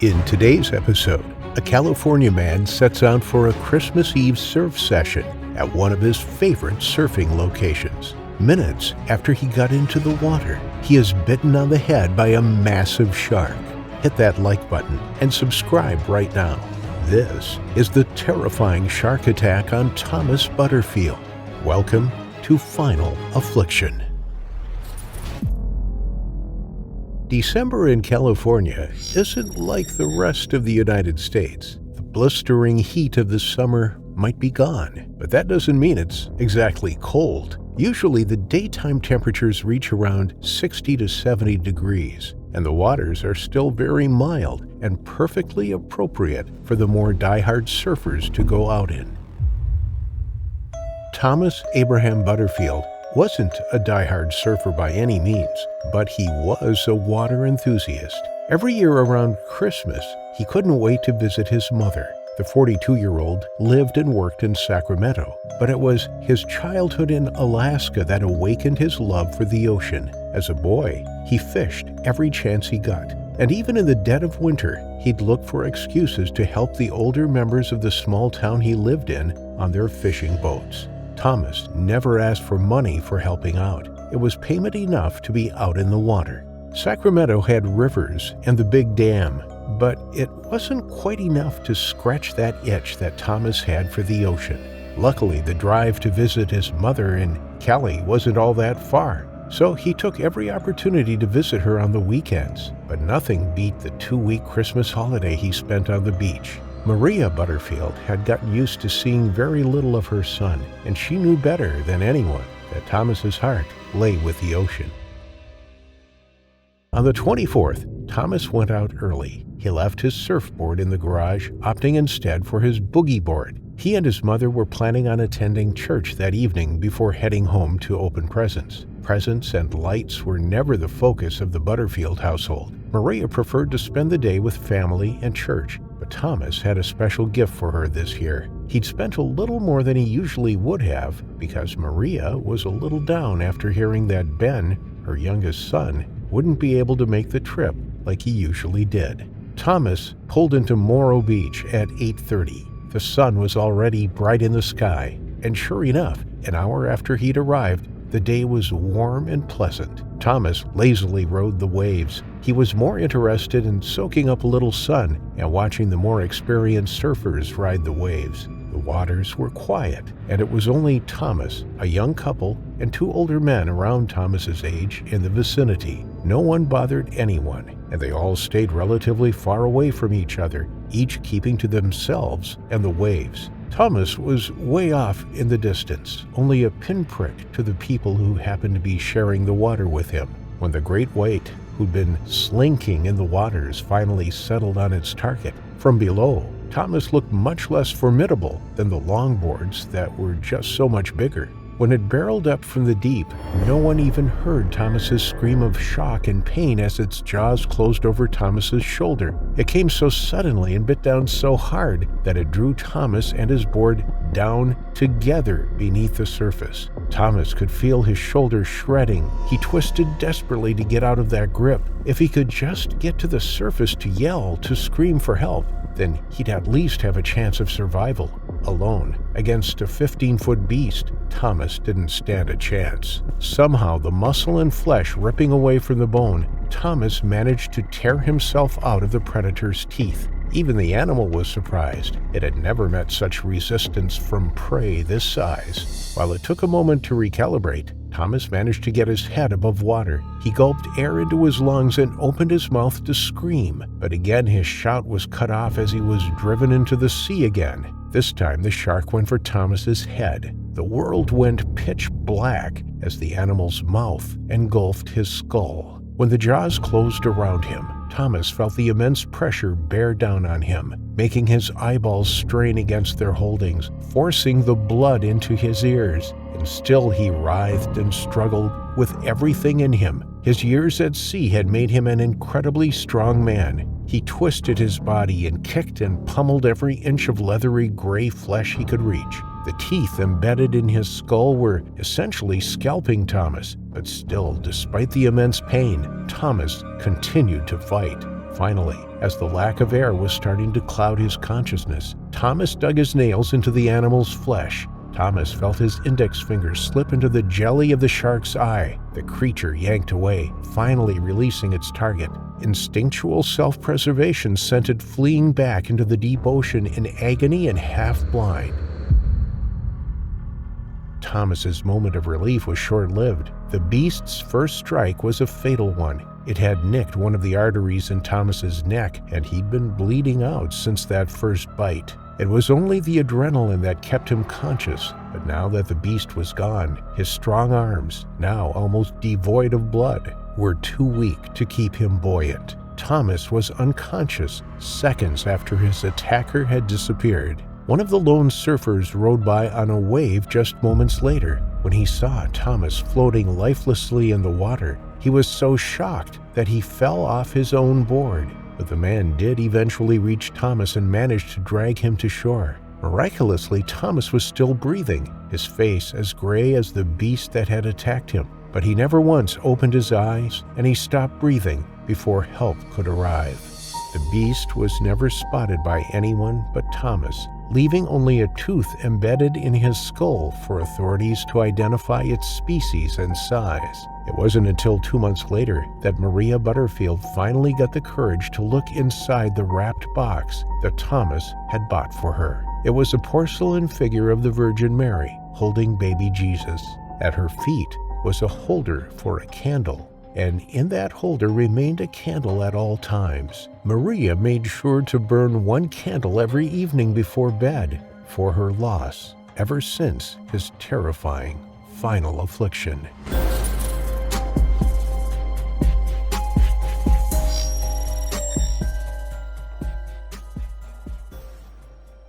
In today's episode, a California man sets out for a Christmas Eve surf session at one of his favorite surfing locations. Minutes after he got into the water, he is bitten on the head by a massive shark. Hit that like button and subscribe right now. This is the terrifying shark attack on Tomas Butterfield. Welcome to Final Affliction. December in California isn't like the rest of the United States. The blistering heat of the summer might be gone, but that doesn't mean it's exactly cold. Usually the daytime temperatures reach around 60 to 70 degrees, and the waters are still very mild and perfectly appropriate for the more diehard surfers to go out in. Tomas Abraham Butterfield wasn't a diehard surfer by any means, but he was a water enthusiast. Every year around Christmas, he couldn't wait to visit his mother. The 42-year-old lived and worked in Sacramento, but it was his childhood in Alaska that awakened his love for the ocean. As a boy, he fished every chance he got, and even in the dead of winter, he'd look for excuses to help the older members of the small town he lived in on their fishing boats. Tomas never asked for money for helping out. It was payment enough to be out in the water. Sacramento had rivers and the big dam, but it wasn't quite enough to scratch that itch that Tomas had for the ocean. Luckily, the drive to visit his mother in Cali wasn't all that far, so he took every opportunity to visit her on the weekends. But nothing beat the 2-week Christmas holiday he spent on the beach. Maria Butterfield had gotten used to seeing very little of her son, and she knew better than anyone that Tomas's heart lay with the ocean. On the 24th, Tomas went out early. He left his surfboard in the garage, opting instead for his boogie board. He and his mother were planning on attending church that evening before heading home to open presents. Presents and lights were never the focus of the Butterfield household. Maria preferred to spend the day with family and church, but Tomas had a special gift for her this year. He'd spent a little more than he usually would have because Maria was a little down after hearing that Ben, her youngest son, wouldn't be able to make the trip like he usually did. Tomas pulled into Morro Beach at 8:30. The sun was already bright in the sky, and sure enough, an hour after he'd arrived, the day was warm and pleasant. Tomas lazily rode the waves. He was more interested in soaking up a little sun and watching the more experienced surfers ride the waves. The waters were quiet, and it was only Tomas, a young couple, and 2 older men around Tomas's age in the vicinity. No one bothered anyone, and they all stayed relatively far away from each other, each keeping to themselves and the waves. Tomas was way off in the distance, only a pinprick to the people who happened to be sharing the water with him. When the great white, who'd been slinking in the waters, finally settled on its target, from below, Tomas looked much less formidable than the longboards that were just so much bigger. When it barreled up from the deep, no one even heard Tomas's scream of shock and pain as its jaws closed over Tomas's shoulder. It came so suddenly and bit down so hard that it drew Tomas and his board down together beneath the surface. Tomas could feel his shoulder shredding. He twisted desperately to get out of that grip. If he could just get to the surface to yell, to scream for help, then he'd at least have a chance of survival. Alone, against a 15-foot beast, Tomas didn't stand a chance. Somehow, the muscle and flesh ripping away from the bone, Tomas managed to tear himself out of the predator's teeth. Even the animal was surprised. It had never met such resistance from prey this size. While it took a moment to recalibrate, Tomas managed to get his head above water. He gulped air into his lungs and opened his mouth to scream, but again his shout was cut off as he was driven into the sea again. This time the shark went for Tomas's head. The world went pitch black as the animal's mouth engulfed his skull. When the jaws closed around him, Tomas felt the immense pressure bear down on him, making his eyeballs strain against their holdings, forcing the blood into his ears. And still he writhed and struggled with everything in him. His years at sea had made him an incredibly strong man. He twisted his body and kicked and pummeled every inch of leathery gray flesh he could reach. The teeth embedded in his skull were essentially scalping Tomas, but still, despite the immense pain, Tomas continued to fight. Finally, as the lack of air was starting to cloud his consciousness, Thomas dug his nails into the animal's flesh. Thomas felt his index finger slip into the jelly of the shark's eye. The creature yanked away, finally releasing its target. Instinctual self-preservation sent it fleeing back into the deep ocean in agony and half-blind. Thomas's moment of relief was short-lived. The beast's first strike was a fatal one. It had nicked one of the arteries in Thomas's neck, and he'd been bleeding out since that first bite. It was only the adrenaline that kept him conscious, but now that the beast was gone, his strong arms, now almost devoid of blood, were too weak to keep him buoyant. Thomas was unconscious seconds after his attacker had disappeared. One of the lone surfers rode by on a wave just moments later. When he saw Thomas floating lifelessly in the water, he was so shocked that he fell off his own board. But the man did eventually reach Thomas and managed to drag him to shore. Miraculously, Thomas was still breathing, his face as gray as the beast that had attacked him. But he never once opened his eyes, and he stopped breathing before help could arrive. The beast was never spotted by anyone but Thomas, leaving only a tooth embedded in his skull for authorities to identify its species and size. It wasn't until 2 months later that Maria Butterfield finally got the courage to look inside the wrapped box that Thomas had bought for her. It was a porcelain figure of the Virgin Mary holding baby Jesus. At her feet was a holder for a candle, and in that holder remained a candle at all times. Maria made sure to burn one candle every evening before bed for her loss, ever since his terrifying final affliction.